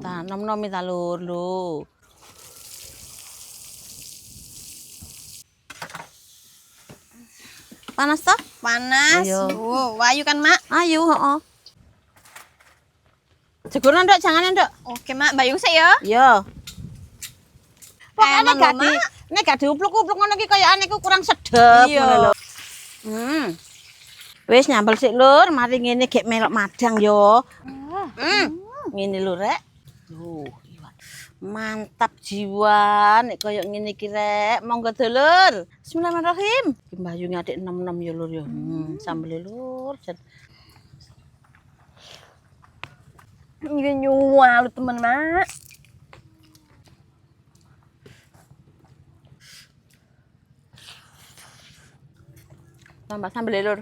Ta nom-nom ta lur lho. Panas toh? Panas. Ayo. Ayu kan, Mak? Ayo, heeh. Jegono, Nduk, jangan, Nduk. Oke, Mak. Bayung sik ya. Yo. Pokoknya Eman lho, Mak. nek gak diupluk-upluk ngono iki kaya ane ku kurang sedep Iya. ngono lho. Wis nyambel sik lur, mari ngene gek melok madang yo. Ngene lho rek. Mantap jiwa nek kaya ngene iki rek. Monggo dulur. Bismillahirrahmanirrahim. Iki mbayunge adik nom-nom ya lur ya. Sambel lur. Ini nyuwal temen, Mak. Tambah sambel lur.